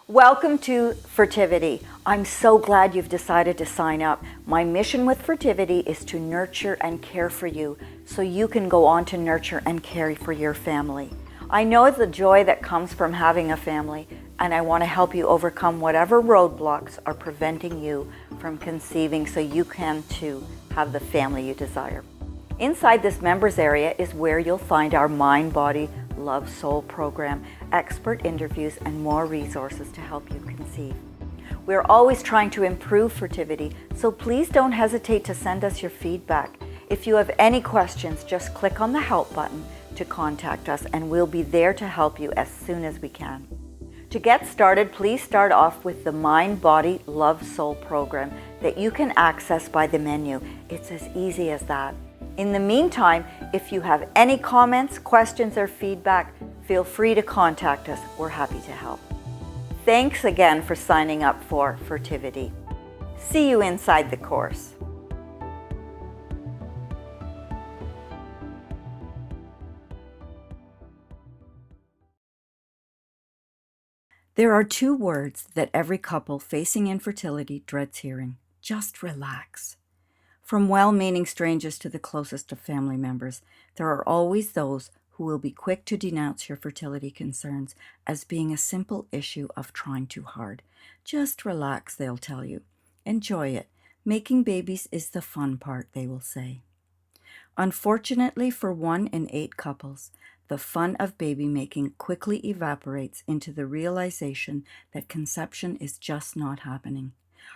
Welcome to Fertility. I'm so glad you've decided to sign up. My mission with Fertility is to nurture and care for you so you can go on to nurture and care for your family. I know the joy that comes from having a family, and I want to help you overcome whatever roadblocks are preventing you from conceiving so you can too have the family you desire. Inside this members area is where you'll find our Mind, Body, Love, Soul program, expert interviews, and more resources to help you conceive. We're always trying to improve fertility, so please don't hesitate to send us your feedback. If you have any questions, just click on the help button to contact us, and we'll be there to help you as soon as we can. To get started, please start off with the Mind, Body, Love, Soul program that you can access by the menu. It's as easy as that. In the meantime, if you have any comments, questions, or feedback, feel free to contact us. We're happy to help. Thanks again for signing up for Fertility. See you inside the course. There are two words that every couple facing infertility dreads hearing. Just relax. From well-meaning strangers to the closest of family members, there are always those who will be quick to denounce your fertility concerns as being a simple issue of trying too hard. Just relax, they'll tell you. Enjoy it. Making babies is the fun part, they will say. Unfortunately for 1 in 8 couples, the fun of baby making quickly evaporates into the realization that conception is just not happening.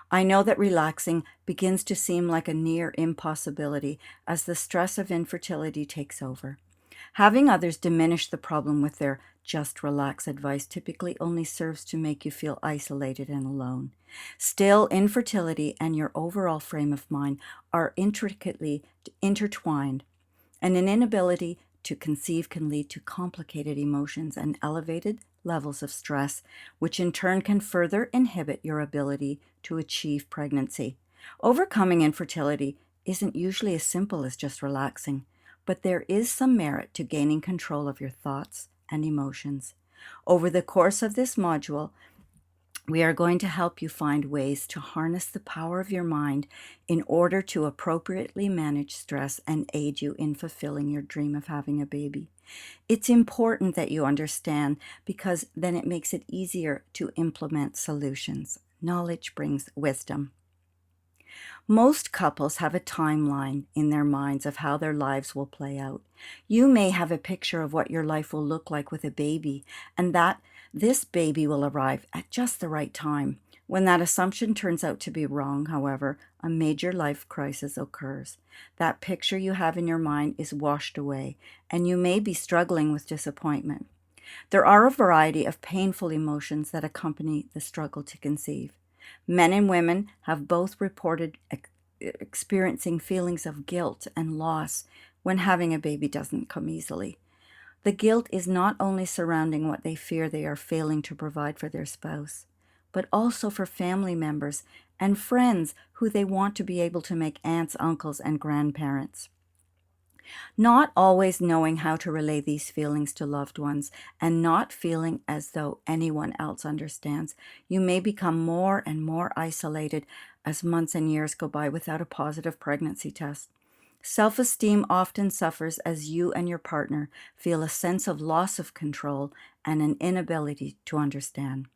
I know that relaxing begins to seem like a near impossibility as the stress of infertility takes over. Having others diminish the problem with their just relax advice typically only serves to make you feel isolated and alone. Still, infertility and your overall frame of mind are intricately intertwined, and an inability to conceive can lead to complicated emotions and elevated levels of stress, which in turn can further inhibit your ability to achieve pregnancy. Overcoming infertility isn't usually as simple as just relaxing, but there is some merit to gaining control of your thoughts and emotions. Over the course of this module, we are going to help you find ways to harness the power of your mind in order to appropriately manage stress and aid you in fulfilling your dream of having a baby. It's important that you understand because then it makes it easier to implement solutions. Knowledge brings wisdom. Most couples have a timeline in their minds of how their lives will play out. You may have a picture of what your life will look like with a baby, and that this baby will arrive at just the right time. When that assumption turns out to be wrong, however, a major life crisis occurs. That picture you have in your mind is washed away, and you may be struggling with disappointment. There are a variety of painful emotions that accompany the struggle to conceive. Men and women have both reported experiencing feelings of guilt and loss when having a baby doesn't come easily. The guilt is not only surrounding what they fear they are failing to provide for their spouse, but also for family members and friends who they want to be able to make aunts, uncles, and grandparents. Not always knowing how to relay these feelings to loved ones and not feeling as though anyone else understands, you may become more and more isolated as months and years go by without a positive pregnancy test. Self-esteem often suffers as you and your partner feel a sense of loss of control and an inability to understand.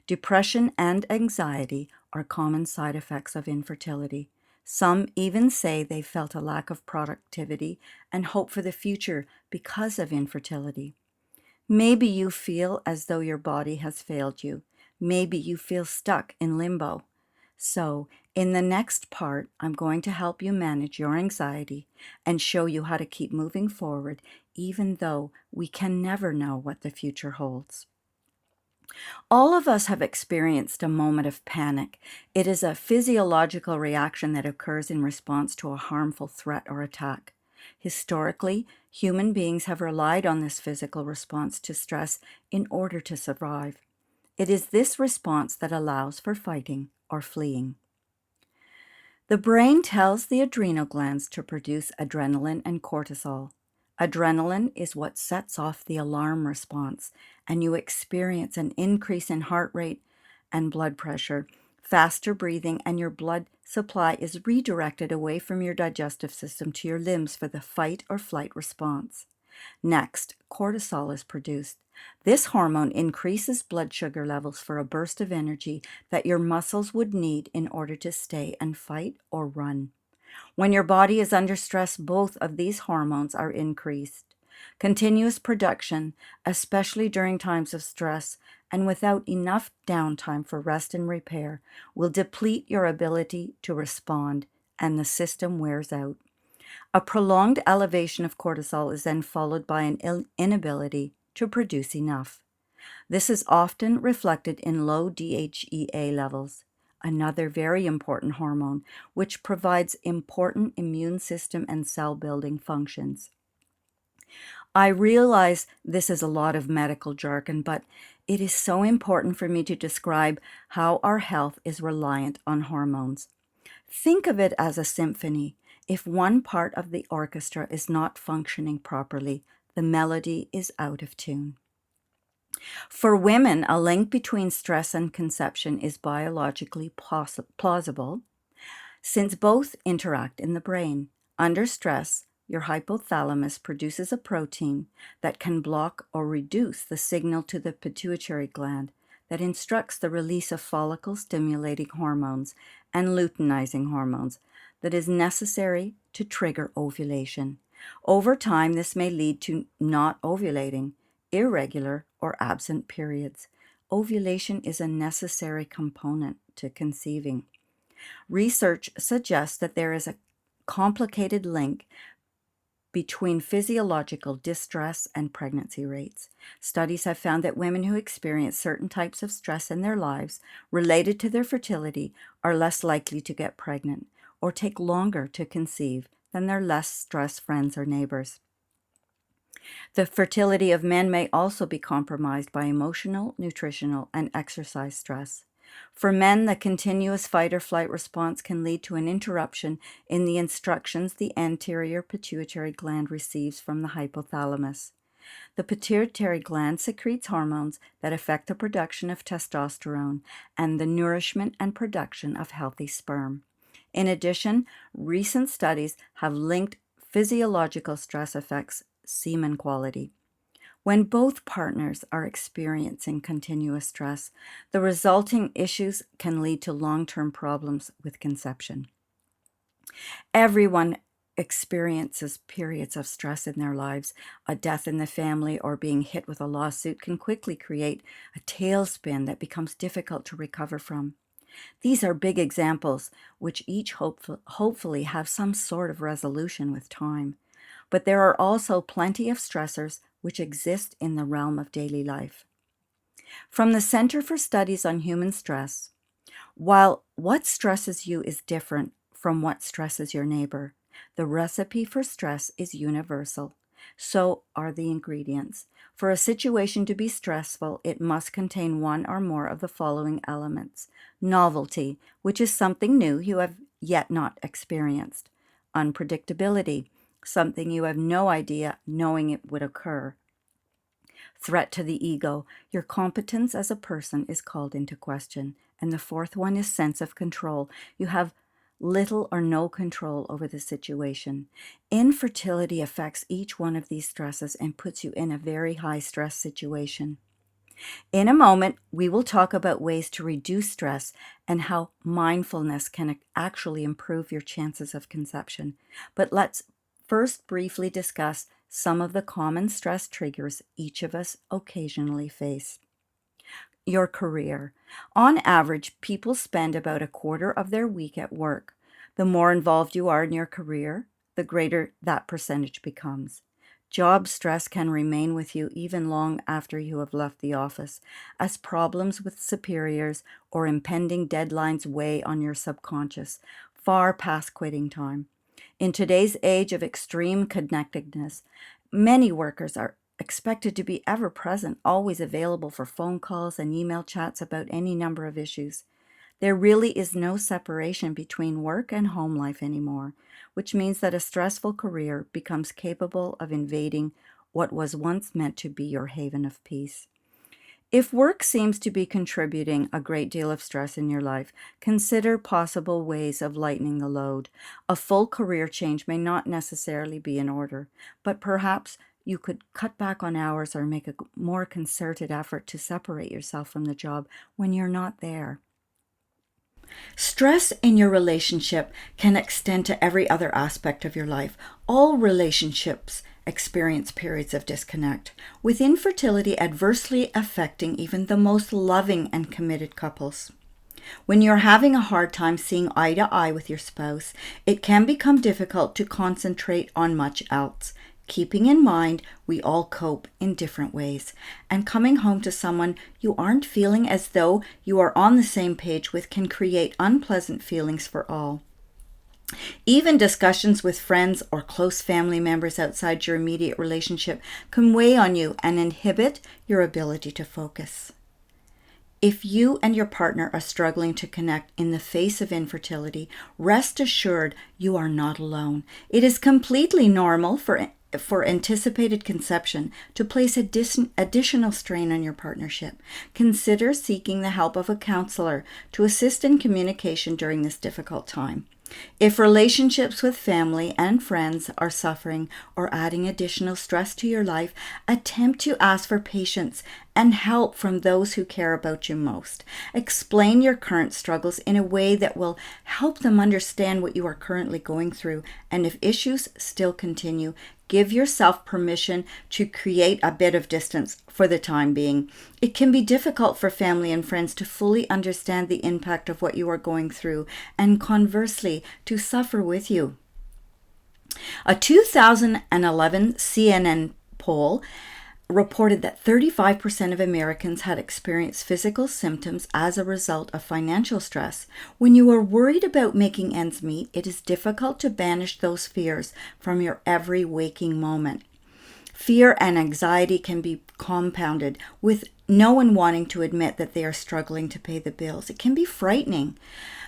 Depression and anxiety are common side effects of infertility. Some even say they felt a lack of productivity and hope for the future because of infertility. Maybe you feel as though your body has failed you. Maybe you feel stuck in limbo. So, in the next part, I'm going to help you manage your anxiety and show you how to keep moving forward, even though we can never know what the future holds. All of us have experienced a moment of panic. It is a physiological reaction that occurs in response to a harmful threat or attack. Historically, human beings have relied on this physical response to stress in order to survive. It is this response that allows for fighting or fleeing. The brain tells the adrenal glands to produce adrenaline and cortisol. Adrenaline is what sets off the alarm response, and you experience an increase in heart rate and blood pressure, faster breathing, and your blood supply is redirected away from your digestive system to your limbs for the fight or flight response. Next, cortisol is produced. This hormone increases blood sugar levels for a burst of energy that your muscles would need in order to stay and fight or run. When your body is under stress, both of these hormones are increased. Continuous production, especially during times of stress and without enough downtime for rest and repair, will deplete your ability to respond, and the system wears out. A prolonged elevation of cortisol is then followed by an inability to produce enough. This is often reflected in low DHEA levels, another very important hormone, which provides important immune system and cell building functions. I realize this is a lot of medical jargon, but it is so important for me to describe how our health is reliant on hormones. Think of it as a symphony. If one part of the orchestra is not functioning properly, the melody is out of tune. For women, a link between stress and conception is biologically plausible, since both interact in the brain. Under stress, your hypothalamus produces a protein that can block or reduce the signal to the pituitary gland that instructs the release of follicle-stimulating hormones and luteinizing hormones that is necessary to trigger ovulation. Over time, this may lead to not ovulating, irregular or absent periods. Ovulation is a necessary component to conceiving. Research suggests that there is a complicated link between physiological distress and pregnancy rates. Studies have found that women who experience certain types of stress in their lives related to their fertility are less likely to get pregnant or take longer to conceive than their less stressed friends or neighbors. The fertility of men may also be compromised by emotional, nutritional, and exercise stress. For men, the continuous fight or flight response can lead to an interruption in the instructions the anterior pituitary gland receives from the hypothalamus. The pituitary gland secretes hormones that affect the production of testosterone and the nourishment and production of healthy sperm. In addition, recent studies have linked physiological stress affects semen quality. When both partners are experiencing continuous stress, the resulting issues can lead to long-term problems with conception. Everyone experiences periods of stress in their lives. A death in the family or being hit with a lawsuit can quickly create a tailspin that becomes difficult to recover from. These are big examples, which each hopefully have some sort of resolution with time. But there are also plenty of stressors which exist in the realm of daily life. From the Center for Studies on Human Stress, while what stresses you is different from what stresses your neighbor, the recipe for stress is universal. So are the ingredients. For a situation to be stressful, it must contain one or more of the following elements. Novelty, which is something new you have yet not experienced. Unpredictability, something you have no idea knowing it would occur. Threat to the ego, your competence as a person is called into question. And the fourth one is sense of control. You have little or no control over the situation. Infertility affects each one of these stresses and puts you in a very high stress situation. In a moment, we will talk about ways to reduce stress and how mindfulness can actually improve your chances of conception. But let's first briefly discuss some of the common stress triggers each of us occasionally face. Your career. On average, people spend about a quarter of their week at work. The more involved you are in your career, the greater that percentage becomes. Job stress can remain with you even long after you have left the office, as problems with superiors or impending deadlines weigh on your subconscious, far past quitting time. In today's age of extreme connectedness, many workers are expected to be ever present, always available for phone calls and email chats about any number of issues. There really is no separation between work and home life anymore, which means that a stressful career becomes capable of invading what was once meant to be your haven of peace. If work seems to be contributing a great deal of stress in your life, consider possible ways of lightening the load. A full career change may not necessarily be in order, but perhaps you could cut back on hours or make a more concerted effort to separate yourself from the job when you're not there. Stress in your relationship can extend to every other aspect of your life. All relationships experience periods of disconnect, with infertility adversely affecting even the most loving and committed couples. When you're having a hard time seeing eye to eye with your spouse, it can become difficult to concentrate on much else. Keeping in mind, we all cope in different ways, and coming home to someone you aren't feeling as though you are on the same page with can create unpleasant feelings for all. Even discussions with friends or close family members outside your immediate relationship can weigh on you and inhibit your ability to focus. If you and your partner are struggling to connect in the face of infertility, rest assured you are not alone. It is completely normal for anticipated conception to place additional strain on your partnership. Consider seeking the help of a counselor to assist in communication during this difficult time. If relationships with family and friends are suffering or adding additional stress to your life, attempt to ask for patience and help from those who care about you most. Explain your current struggles in a way that will help them understand what you are currently going through, and if issues still continue, give yourself permission to create a bit of distance for the time being. It can be difficult for family and friends to fully understand the impact of what you are going through, and conversely, to suffer with you. A 2011 CNN poll reported that 35% of Americans had experienced physical symptoms as a result of financial stress. When you are worried about making ends meet, it is difficult to banish those fears from your every waking moment. Fear and anxiety can be compounded with no one wanting to admit that they are struggling to pay the bills. It can be frightening.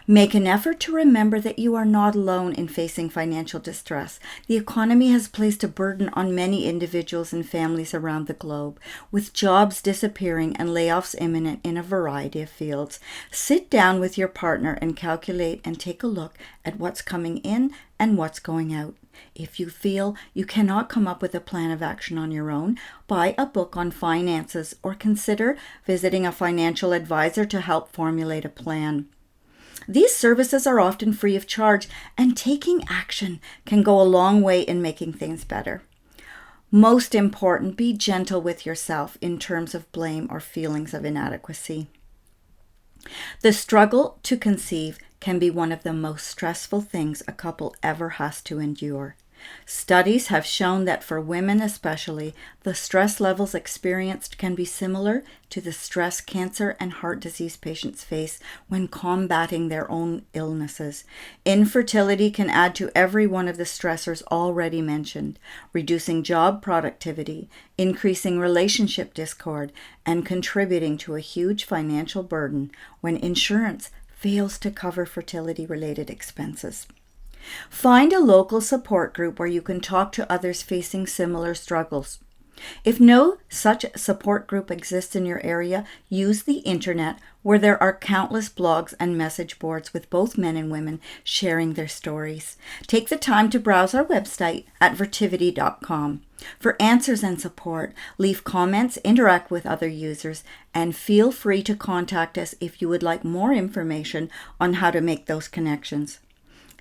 Make an effort to remember that you are not alone in facing financial distress. The economy has placed a burden on many individuals and families around the globe, with jobs disappearing and layoffs imminent in a variety of fields. Sit down with your partner and calculate and take a look at what's coming in and what's going out. If you feel you cannot come up with a plan of action on your own, buy a book on finances or consider visiting a financial advisor to help formulate a plan. These services are often free of charge, and taking action can go a long way in making things better. Most important, be gentle with yourself in terms of blame or feelings of inadequacy. The struggle to conceive can be one of the most stressful things a couple ever has to endure. Studies have shown that for women especially, the stress levels experienced can be similar to the stress cancer and heart disease patients face when combating their own illnesses. Infertility can add to every one of the stressors already mentioned, reducing job productivity, increasing relationship discord, and contributing to a huge financial burden when insurance fails to cover fertility-related expenses. Find a local support group where you can talk to others facing similar struggles. If no such support group exists in your area, use the internet, where there are countless blogs and message boards with both men and women sharing their stories. Take the time to browse our website at fertility.com for answers and support. Leave comments, interact with other users, and feel free to contact us if you would like more information on how to make those connections.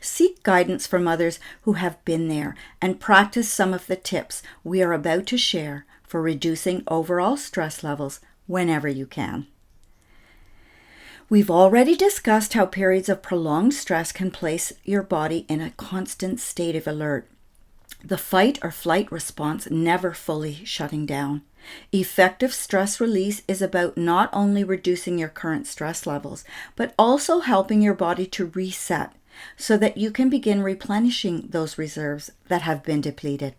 Seek guidance from others who have been there and practice some of the tips we are about to share for reducing overall stress levels whenever you can. We've already discussed how periods of prolonged stress can place your body in a constant state of alert. The fight or flight response never fully shutting down. Effective stress release is about not only reducing your current stress levels, but also helping your body to reset, so that you can begin replenishing those reserves that have been depleted.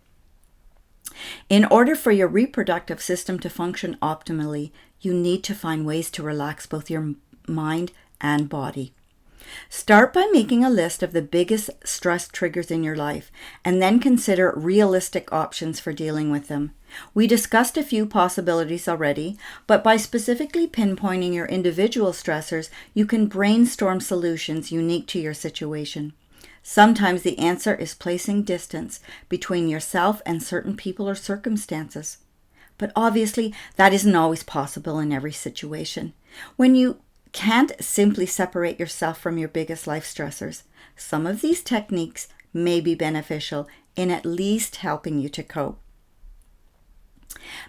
In order for your reproductive system to function optimally, you need to find ways to relax both your mind and body. Start by making a list of the biggest stress triggers in your life, and then consider realistic options for dealing with them. We discussed a few possibilities already, but by specifically pinpointing your individual stressors, you can brainstorm solutions unique to your situation. Sometimes the answer is placing distance between yourself and certain people or circumstances. But obviously, that isn't always possible in every situation. When you can't simply separate yourself from your biggest life stressors, some of these techniques may be beneficial in at least helping you to cope.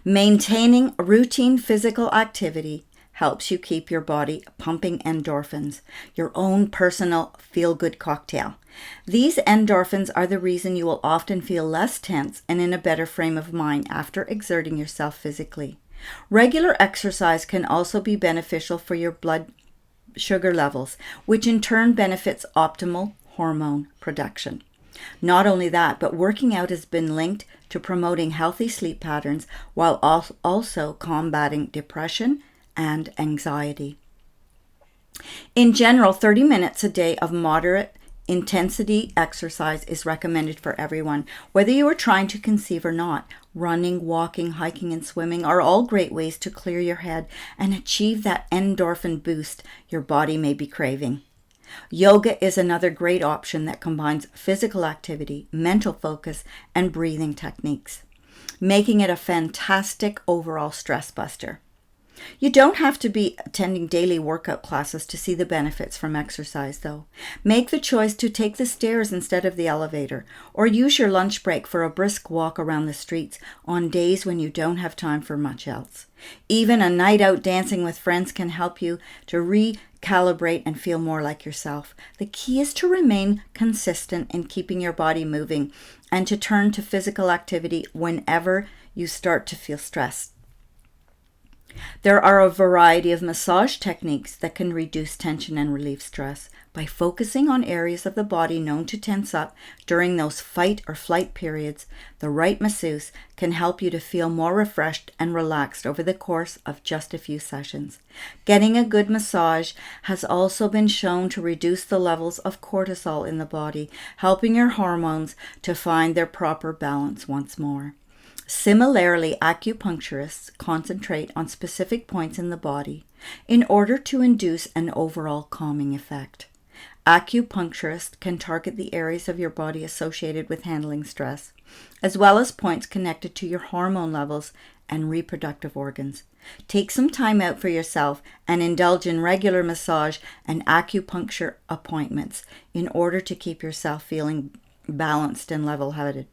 Maintaining routine physical activity helps you keep your body pumping endorphins, your own personal feel-good cocktail. These endorphins are the reason you will often feel less tense and in a better frame of mind after exerting yourself physically. Regular exercise can also be beneficial for your blood sugar levels, which in turn benefits optimal hormone production. Not only that, but working out has been linked to promoting healthy sleep patterns while also combating depression and anxiety. In general, 30 minutes a day of moderate intensity exercise is recommended for everyone, whether you are trying to conceive or not. Running, walking, hiking, and swimming are all great ways to clear your head and achieve that endorphin boost your body may be craving. Yoga is another great option that combines physical activity, mental focus, and breathing techniques, making it a fantastic overall stress buster. You don't have to be attending daily workout classes to see the benefits from exercise, though. Make the choice to take the stairs instead of the elevator, or use your lunch break for a brisk walk around the streets on days when you don't have time for much else. Even a night out dancing with friends can help you to recalibrate and feel more like yourself. The key is to remain consistent in keeping your body moving and to turn to physical activity whenever you start to feel stressed. There are a variety of massage techniques that can reduce tension and relieve stress. By focusing on areas of the body known to tense up during those fight or flight periods, the right masseuse can help you to feel more refreshed and relaxed over the course of just a few sessions. Getting a good massage has also been shown to reduce the levels of cortisol in the body, helping your hormones to find their proper balance once more. Similarly, acupuncturists concentrate on specific points in the body in order to induce an overall calming effect. Acupuncturists can target the areas of your body associated with handling stress, as well as points connected to your hormone levels and reproductive organs. Take some time out for yourself and indulge in regular massage and acupuncture appointments in order to keep yourself feeling balanced and level-headed.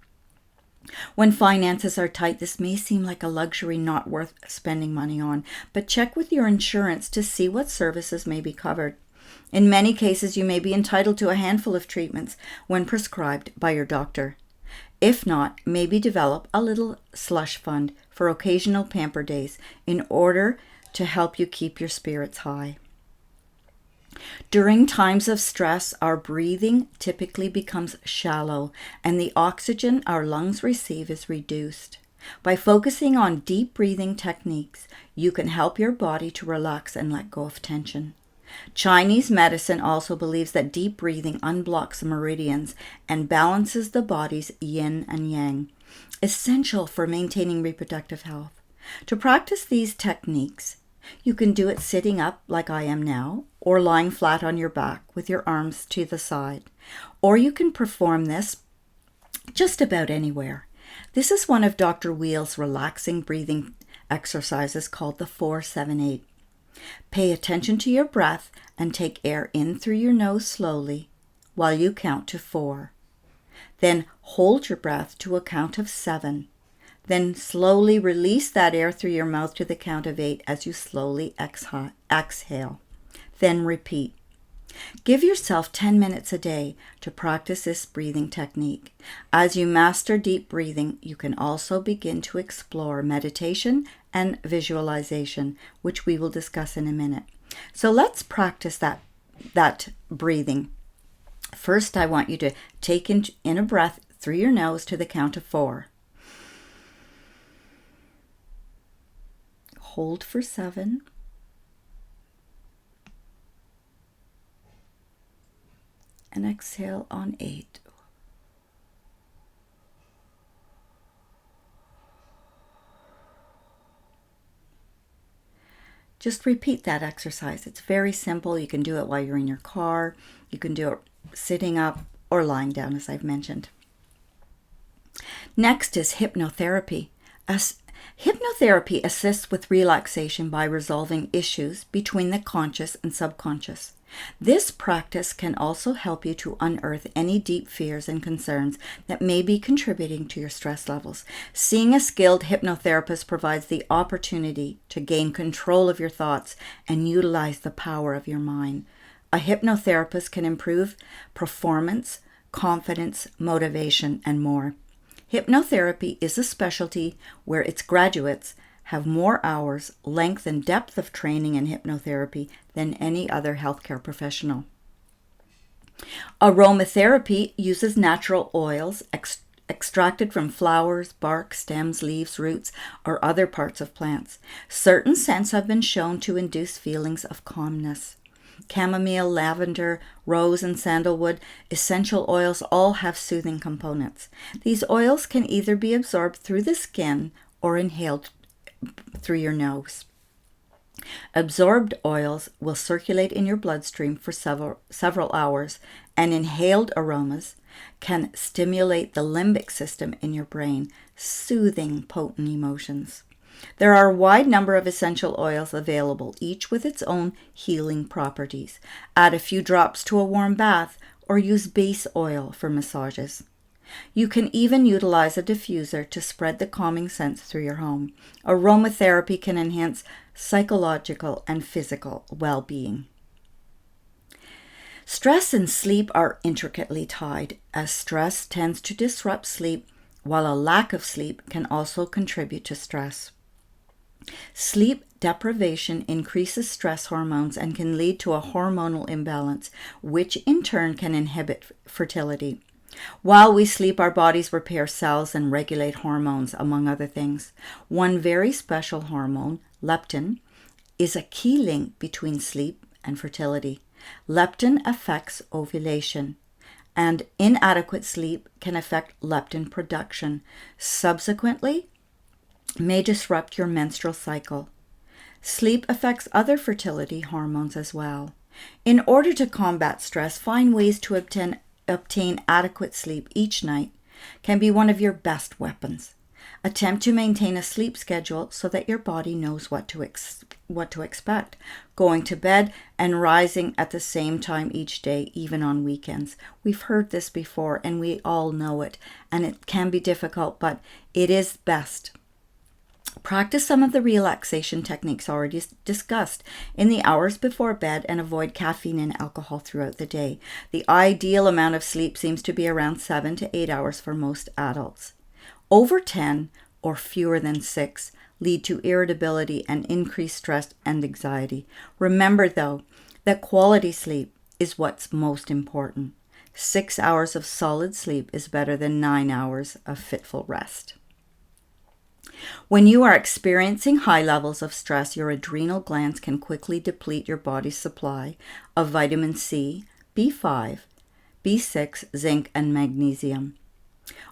When finances are tight, this may seem like a luxury not worth spending money on, but check with your insurance to see what services may be covered. In many cases, you may be entitled to a handful of treatments when prescribed by your doctor. If not, maybe develop a little slush fund for occasional pamper days in order to help you keep your spirits high. During times of stress, our breathing typically becomes shallow and the oxygen our lungs receive is reduced. By focusing on deep breathing techniques, you can help your body to relax and let go of tension. Chinese medicine also believes that deep breathing unblocks meridians and balances the body's yin and yang, essential for maintaining reproductive health. To practice these techniques, you can do it sitting up like I am now, or lying flat on your back with your arms to the side. Or you can perform this just about anywhere. This is one of Dr. Wheel's relaxing breathing exercises called the 4-7-8. Pay attention to your breath and take air in through your nose slowly while you count to 4. Then hold your breath to a count of 7. Then slowly release that air through your mouth to the count of 8 as you slowly exhale. Then repeat. Give yourself 10 minutes a day to practice this breathing technique. As you master deep breathing, you can also begin to explore meditation and visualization, which we will discuss in a minute. So let's practice that breathing. First, I want you to take in a breath through your nose to the count of 4. Hold for 7. and exhale on 8. Just repeat that exercise. It's very simple. You can do it while you're in your car. You can do it sitting up or lying down, as I've mentioned. Next is hypnotherapy. Hypnotherapy assists with relaxation by resolving issues between the conscious and subconscious. This practice can also help you to unearth any deep fears and concerns that may be contributing to your stress levels. Seeing a skilled hypnotherapist provides the opportunity to gain control of your thoughts and utilize the power of your mind. A hypnotherapist can improve performance, confidence, motivation, and more. Hypnotherapy is a specialty where its graduates have more hours, length, and depth of training in hypnotherapy than any other healthcare professional. Aromatherapy uses natural oils extracted from flowers, bark, stems, leaves, roots, or other parts of plants. Certain scents have been shown to induce feelings of calmness. Chamomile, lavender, rose, and sandalwood essential oils all have soothing components. These oils can either be absorbed through the skin or inhaled through your nose. Absorbed oils will circulate in your bloodstream for several hours, and inhaled aromas can stimulate the limbic system in your brain, soothing potent emotions. There are a wide number of essential oils available, each with its own healing properties. Add a few drops to a warm bath or use base oil for massages. You can even utilize a diffuser to spread the calming scents through your home. Aromatherapy can enhance psychological and physical well-being. Stress and sleep are intricately tied, as stress tends to disrupt sleep, while a lack of sleep can also contribute to stress. Sleep deprivation increases stress hormones and can lead to a hormonal imbalance, which in turn can inhibit fertility. While we sleep, our bodies repair cells and regulate hormones, among other things. One very special hormone, leptin, is a key link between sleep and fertility. Leptin affects ovulation, and inadequate sleep can affect leptin production. Subsequently, may disrupt your menstrual cycle. Sleep affects other fertility hormones as well. In order to combat stress, find ways to obtain adequate sleep each night can be one of your best weapons. Attempt to maintain a sleep schedule so that your body knows what to expect. Going to bed and rising at the same time each day, even on weekends. We've heard this before and we all know it, and it can be difficult, but it is best. Practice some of the relaxation techniques already discussed in the hours before bed and avoid caffeine and alcohol throughout the day. The ideal amount of sleep seems to be around 7 to 8 hours for most adults. Over 10 or fewer than 6 lead to irritability and increased stress and anxiety. Remember, though, that quality sleep is what's most important. 6 hours of solid sleep is better than 9 hours of fitful rest. When you are experiencing high levels of stress, your adrenal glands can quickly deplete your body's supply of vitamin C, B5, B6, zinc, and magnesium.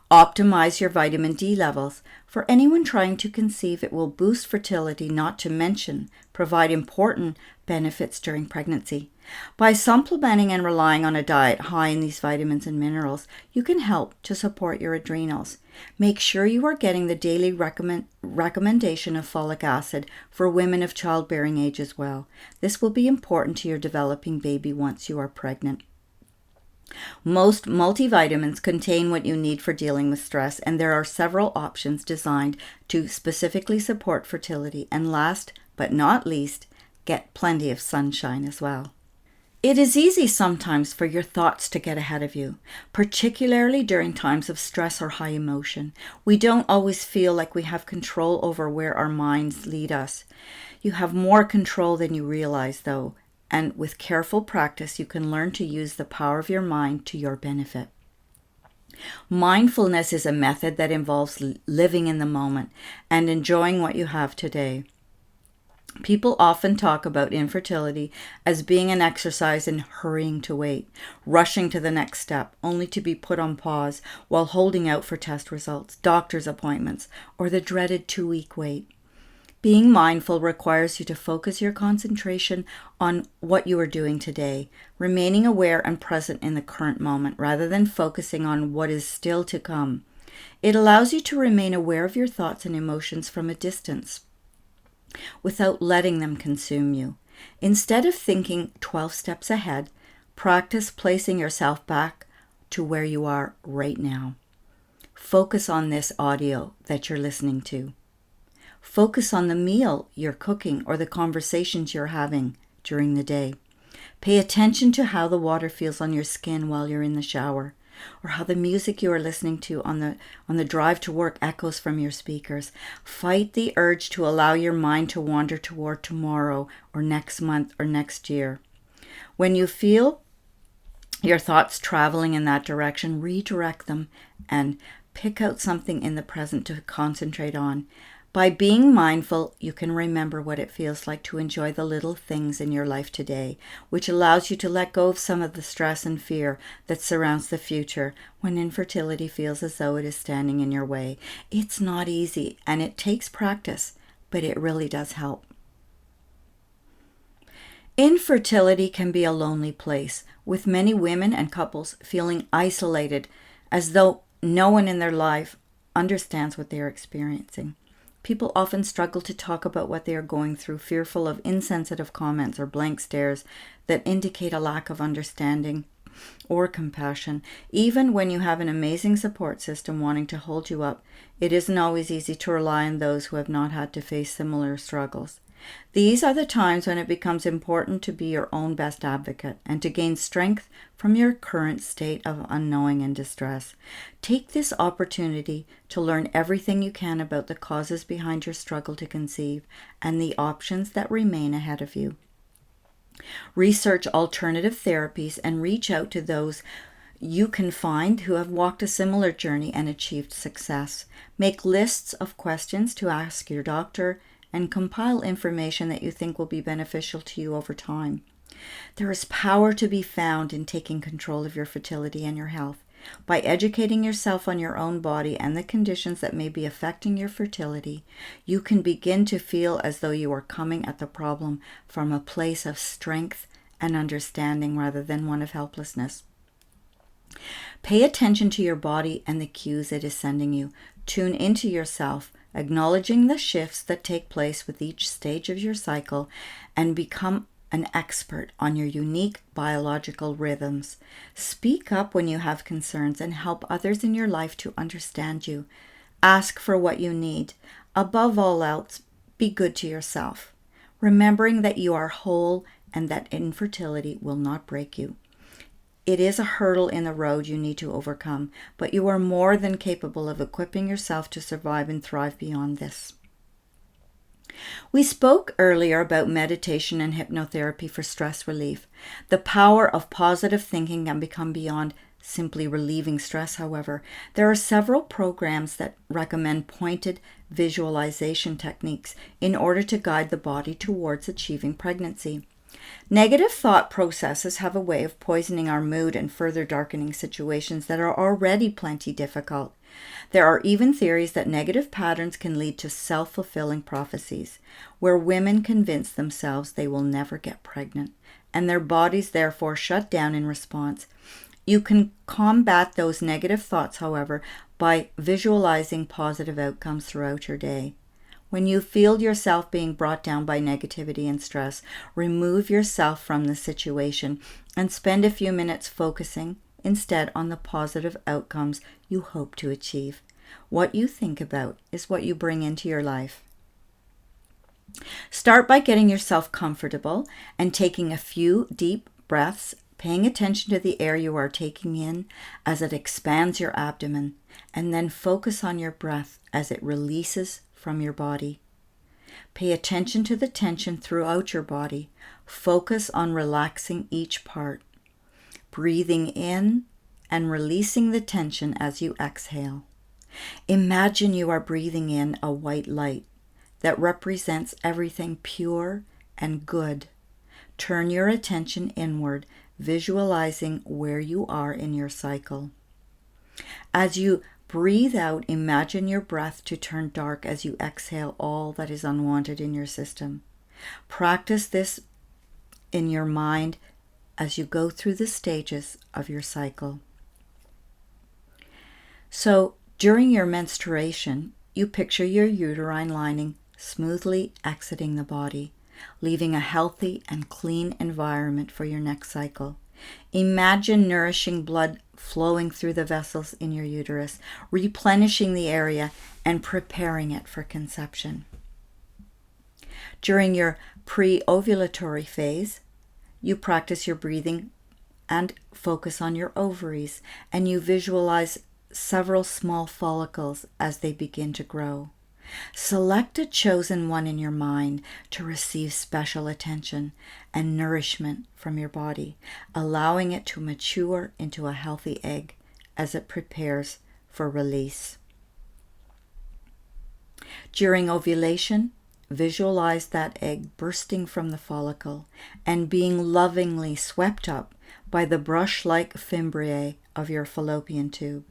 Optimize your vitamin D levels. For anyone trying to conceive, it will boost fertility, not to mention provide important benefits during pregnancy. By supplementing and relying on a diet high in these vitamins and minerals, you can help to support your adrenals. Make sure you are getting the daily recommendation of folic acid for women of childbearing age as well. This will be important to your developing baby once you are pregnant. Most multivitamins contain what you need for dealing with stress, and there are several options designed to specifically support fertility. And last but not least, get plenty of sunshine as well. It is easy sometimes for your thoughts to get ahead of you, particularly during times of stress or high emotion. We don't always feel like we have control over where our minds lead us. You have more control than you realize, though, and with careful practice, you can learn to use the power of your mind to your benefit. Mindfulness is a method that involves living in the moment and enjoying what you have today. People often talk about infertility as being an exercise in hurrying to wait, rushing to the next step, only to be put on pause while holding out for test results, doctor's appointments, or the dreaded 2-week wait. Being mindful requires you to focus your concentration on what you are doing today, remaining aware and present in the current moment rather than focusing on what is still to come. It allows you to remain aware of your thoughts and emotions from a distance, without letting them consume you. Instead of thinking 12 steps ahead, practice placing yourself back to where you are right now. Focus on this audio that you're listening to. Focus on the meal you're cooking or the conversations you're having during the day. Pay attention to how the water feels on your skin while you're in the shower, or how the music you are listening to on the drive to work echoes from your speakers. Fight the urge to allow your mind to wander toward tomorrow or next month or next year. When you feel your thoughts traveling in that direction, redirect them and pick out something in the present to concentrate on. By being mindful, you can remember what it feels like to enjoy the little things in your life today, which allows you to let go of some of the stress and fear that surrounds the future when infertility feels as though it is standing in your way. It's not easy, and it takes practice, but it really does help. Infertility can be a lonely place, with many women and couples feeling isolated, as though no one in their life understands what they are experiencing. People often struggle to talk about what they are going through, fearful of insensitive comments or blank stares that indicate a lack of understanding or compassion. Even when you have an amazing support system wanting to hold you up, it isn't always easy to rely on those who have not had to face similar struggles. These are the times when it becomes important to be your own best advocate and to gain strength from your current state of unknowing and distress. Take this opportunity to learn everything you can about the causes behind your struggle to conceive and the options that remain ahead of you. Research alternative therapies and reach out to those you can find who have walked a similar journey and achieved success. Make lists of questions to ask your doctor and compile information that you think will be beneficial to you over time. There is power to be found in taking control of your fertility and your health. By educating yourself on your own body and the conditions that may be affecting your fertility, you can begin to feel as though you are coming at the problem from a place of strength and understanding rather than one of helplessness. Pay attention to your body and the cues it is sending you. Tune into yourself, acknowledging the shifts that take place with each stage of your cycle, and become an expert on your unique biological rhythms. Speak up when you have concerns and help others in your life to understand you. Ask for what you need. Above all else, be good to yourself, remembering that you are whole and that infertility will not break you. It is a hurdle in the road you need to overcome, but you are more than capable of equipping yourself to survive and thrive beyond this. We spoke earlier about meditation and hypnotherapy for stress relief. The power of positive thinking can become beyond simply relieving stress, however. There are several programs that recommend pointed visualization techniques in order to guide the body towards achieving pregnancy. Negative thought processes have a way of poisoning our mood and further darkening situations that are already plenty difficult. There are even theories that negative patterns can lead to self-fulfilling prophecies, where women convince themselves they will never get pregnant, and their bodies therefore shut down in response. You can combat those negative thoughts, however, by visualizing positive outcomes throughout your day. When you feel yourself being brought down by negativity and stress, remove yourself from the situation and spend a few minutes focusing instead on the positive outcomes you hope to achieve. What you think about is what you bring into your life. Start by getting yourself comfortable and taking a few deep breaths, paying attention to the air you are taking in as it expands your abdomen, and then focus on your breath as it releases from your body. Pay attention to the tension throughout your body. Focus on relaxing each part, breathing in and releasing the tension as you exhale. Imagine you are breathing in a white light that represents everything pure and good. Turn your attention inward, visualizing where you are in your cycle. As you breathe out, imagine your breath to turn dark as you exhale all that is unwanted in your system. Practice this in your mind as you go through the stages of your cycle. So, during your menstruation, you picture your uterine lining smoothly exiting the body, leaving a healthy and clean environment for your next cycle. Imagine nourishing blood flowing through the vessels in your uterus, replenishing the area and preparing it for conception. During your pre-ovulatory phase, you practice your breathing and focus on your ovaries, and you visualize several small follicles as they begin to grow. Select a chosen one in your mind to receive special attention and nourishment from your body, allowing it to mature into a healthy egg as it prepares for release. During ovulation, visualize that egg bursting from the follicle and being lovingly swept up by the brush-like fimbriae of your fallopian tube.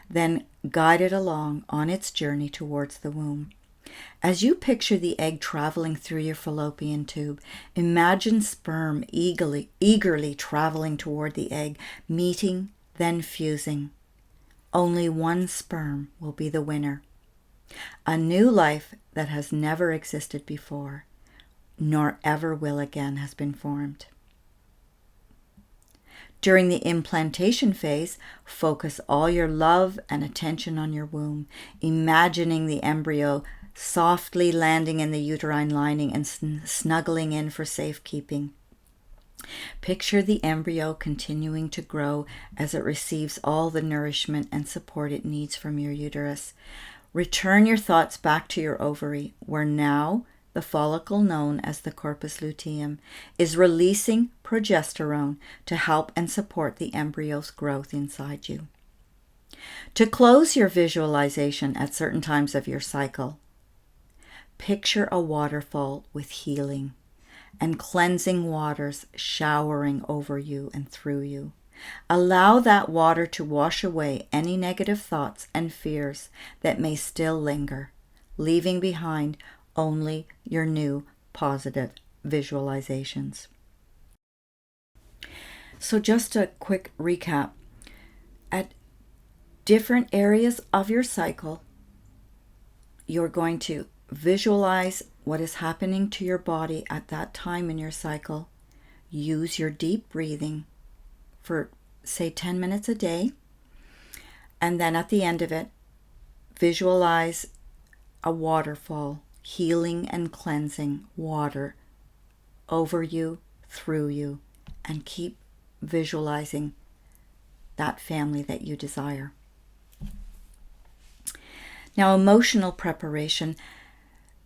Then guide it along on its journey towards the womb. As you picture the egg traveling through your fallopian tube, imagine sperm eagerly traveling toward the egg, meeting, then fusing. Only one sperm will be the winner. A new life that has never existed before, nor ever will again, has been formed. During the implantation phase, focus all your love and attention on your womb, imagining the embryo softly landing in the uterine lining and snuggling in for safekeeping. Picture the embryo continuing to grow as it receives all the nourishment and support it needs from your uterus. Return your thoughts back to your ovary, where now the follicle known as the corpus luteum is releasing progesterone to help and support the embryo's growth inside you. To close your visualization at certain times of your cycle, picture a waterfall with healing and cleansing waters showering over you and through you. Allow that water to wash away any negative thoughts and fears that may still linger, leaving behind only your new positive visualizations. So just a quick recap. At different areas of your cycle, you're going to visualize what is happening to your body at that time in your cycle. Use your deep breathing for, say, 10 minutes a day. And then at the end of it, visualize a waterfall, healing and cleansing water over you, through you, and keep visualizing that family that you desire. Now, emotional preparation.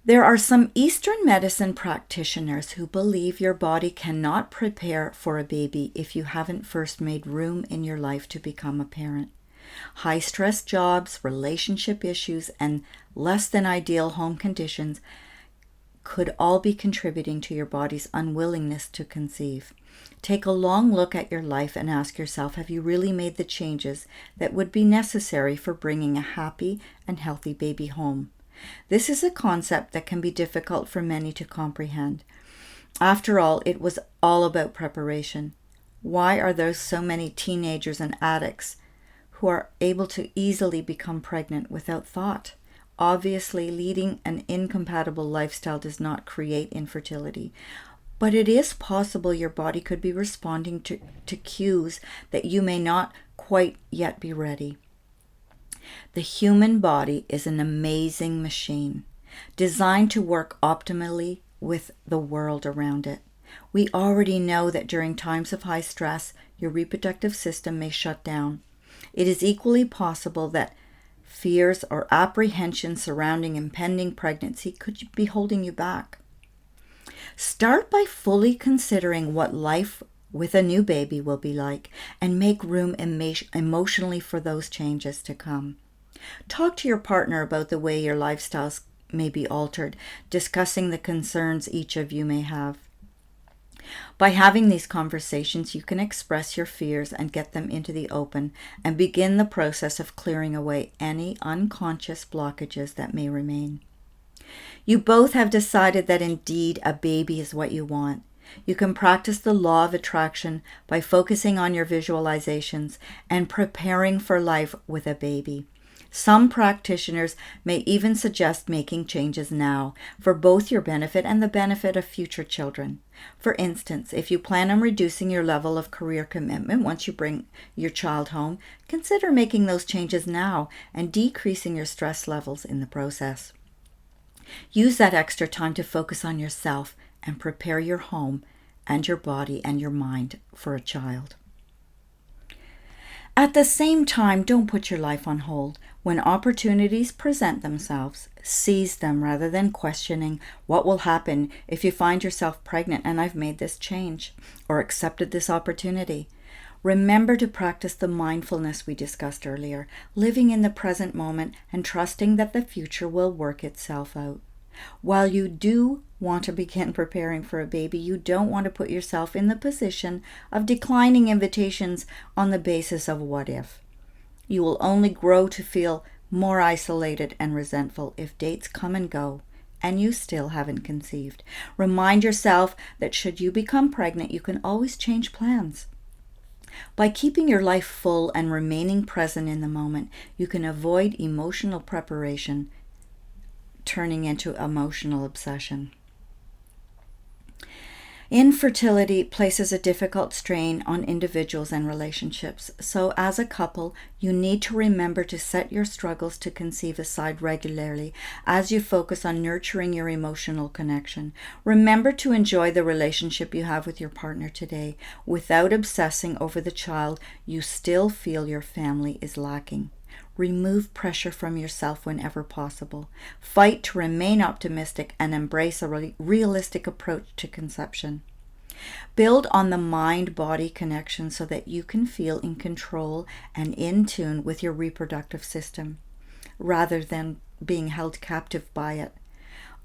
There are some Eastern medicine practitioners who believe your body cannot prepare for a baby if you haven't first made room in your life to become a parent. High-stress jobs, relationship issues, and less than ideal home conditions could all be contributing to your body's unwillingness to conceive. Take a long look at your life and ask yourself, have you really made the changes that would be necessary for bringing a happy and healthy baby home? This is a concept that can be difficult for many to comprehend. After all, it was all about preparation. Why are there so many teenagers and addicts who are able to easily become pregnant without thought? Obviously, leading an incompatible lifestyle does not create infertility, but it is possible your body could be responding to cues that you may not quite yet be ready. The human body is an amazing machine, designed to work optimally with the world around it. We already know that during times of high stress, your reproductive system may shut down. It is equally possible that fears or apprehensions surrounding impending pregnancy could be holding you back. Start by fully considering what life with a new baby will be like, and make room emotionally for those changes to come. Talk to your partner about the way your lifestyles may be altered, discussing the concerns each of you may have. By having these conversations, you can express your fears and get them into the open and begin the process of clearing away any unconscious blockages that may remain. You both have decided that indeed a baby is what you want. You can practice the law of attraction by focusing on your visualizations and preparing for life with a baby. Some practitioners may even suggest making changes now for both your benefit and the benefit of future children. For instance, if you plan on reducing your level of career commitment once you bring your child home, consider making those changes now and decreasing your stress levels in the process. Use that extra time to focus on yourself and prepare your home and your body and your mind for a child. At the same time, don't put your life on hold. When opportunities present themselves, seize them rather than questioning what will happen if you find yourself pregnant and I've made this change or accepted this opportunity. Remember to practice the mindfulness we discussed earlier, living in the present moment and trusting that the future will work itself out. While you do want to begin preparing for a baby, you don't want to put yourself in the position of declining invitations on the basis of what if. You will only grow to feel more isolated and resentful if dates come and go and you still haven't conceived. Remind yourself that should you become pregnant, you can always change plans. By keeping your life full and remaining present in the moment, you can avoid emotional preparation turning into emotional obsession. Infertility places a difficult strain on individuals and relationships. So as a couple, you need to remember to set your struggles to conceive aside regularly as you focus on nurturing your emotional connection. Remember to enjoy the relationship you have with your partner today without obsessing over the child you still feel your family is lacking. Remove pressure from yourself whenever possible. Fight to remain optimistic and embrace a realistic approach to conception. Build on the mind-body connection so that you can feel in control and in tune with your reproductive system, rather than being held captive by it.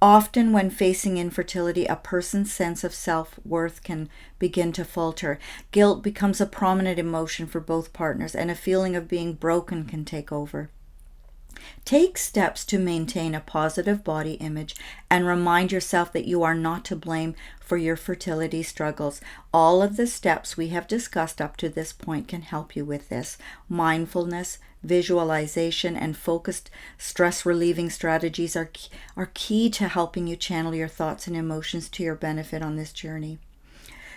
Often when facing infertility, a person's sense of self-worth can begin to falter. Guilt becomes a prominent emotion for both partners, and a feeling of being broken can take over. Take steps to maintain a positive body image and remind yourself that you are not to blame for your fertility struggles. All of the steps we have discussed up to this point can help you with this. Mindfulness, visualization, and focused stress-relieving strategies are key to helping you channel your thoughts and emotions to your benefit on this journey.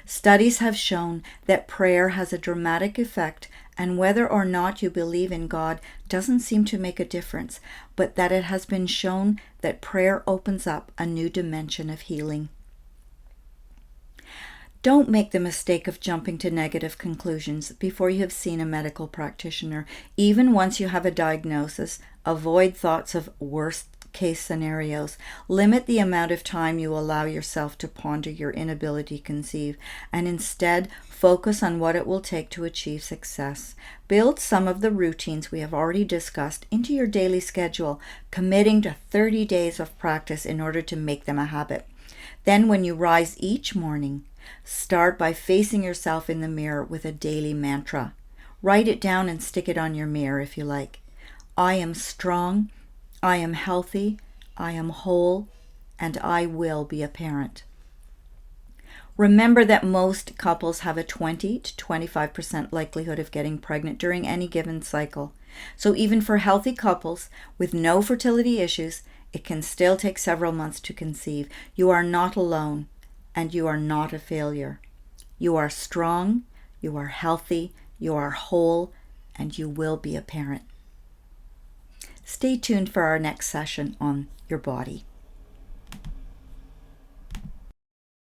Studies have shown that prayer has a dramatic effect, and whether or not you believe in God doesn't seem to make a difference, but that it has been shown that prayer opens up a new dimension of healing. Don't make the mistake of jumping to negative conclusions before you have seen a medical practitioner. Even once you have a diagnosis, avoid thoughts of worst-case scenarios. Limit the amount of time you allow yourself to ponder your inability to conceive, and instead focus on what it will take to achieve success. Build some of the routines we have already discussed into your daily schedule, committing to 30 days of practice in order to make them a habit. Then when you rise each morning, start by facing yourself in the mirror with a daily mantra. Write it down and stick it on your mirror if you like. I am strong, I am healthy, I am whole, and I will be a parent. Remember that most couples have a 20 to 25% likelihood of getting pregnant during any given cycle. So even for healthy couples with no fertility issues, it can still take several months to conceive. You are not alone, and you are not a failure. You are strong, you are healthy, you are whole, and you will be a parent. Stay tuned for our next session on your body.